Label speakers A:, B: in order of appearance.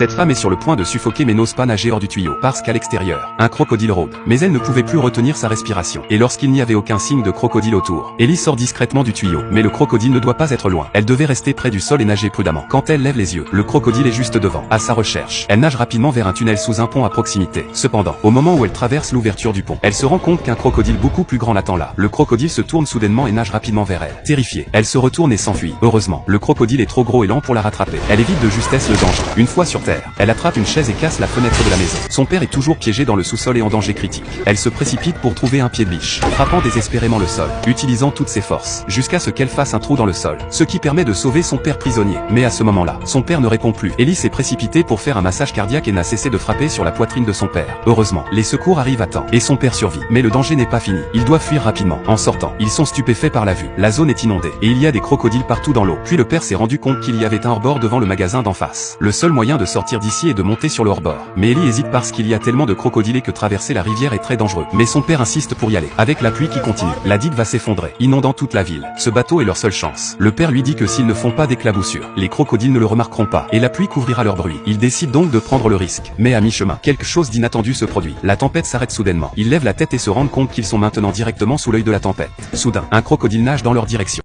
A: Cette femme est sur le point de suffoquer mais n'ose pas nager hors du tuyau, parce qu'à l'extérieur, un crocodile rôde. Mais elle ne pouvait plus retenir sa respiration. Et lorsqu'il n'y avait aucun signe de crocodile autour, Ellie sort discrètement du tuyau. Mais le crocodile ne doit pas être loin. Elle devait rester près du sol et nager prudemment. Quand elle lève les yeux, le crocodile est juste devant, à sa recherche. Elle nage rapidement vers un tunnel sous un pont à proximité. Cependant, au moment où elle traverse l'ouverture du pont, elle se rend compte qu'un crocodile beaucoup plus grand l'attend là. Le crocodile se tourne soudainement et nage rapidement vers elle. Terrifiée, elle se retourne et s'enfuit. Heureusement, le crocodile est trop gros et lent pour la rattraper. Elle évite de justesse le danger. Une fois sur terre, elle attrape une chaise et casse la fenêtre de la maison. Son père est toujours piégé dans le sous-sol et en danger critique. Elle se précipite pour trouver un pied de biche, frappant désespérément le sol, utilisant toutes ses forces, jusqu'à ce qu'elle fasse un trou dans le sol, ce qui permet de sauver son père prisonnier. Mais à ce moment-là, son père ne répond plus. Ellie s'est précipitée pour faire un massage cardiaque et n'a cessé de frapper sur la poitrine de son père. Heureusement, les secours arrivent à temps, et son père survit. Mais le danger n'est pas fini. Il doit fuir rapidement. En sortant, ils sont stupéfaits par la vue. La zone est inondée, et il y a des crocodiles partout dans l'eau. Puis le père s'est rendu compte qu'il y avait un hors-bord devant le magasin d'en face. Le seul moyen de sortir d'ici est de monter sur le hors-bord. Mais Ellie hésite parce qu'il y a tellement de crocodiles que traverser la rivière est très dangereux. Mais son père insiste pour y aller. Avec la pluie qui continue, la digue va s'effondrer, inondant toute la ville. Ce bateau est leur seule chance. Le père lui dit que s'ils ne font pas d'éclaboussures, les crocodiles ne le remarqueront pas, et la pluie couvrira leur bruit. Il décide donc de prendre le risque. Mais à mi-chemin, quelque chose d'inattendu se produit. La tempête s'arrête soudainement. Ils lèvent la tête et se rendent compte qu'ils sont maintenant directement sous l'œil de la tempête. Soudain, un crocodile nage dans leur direction.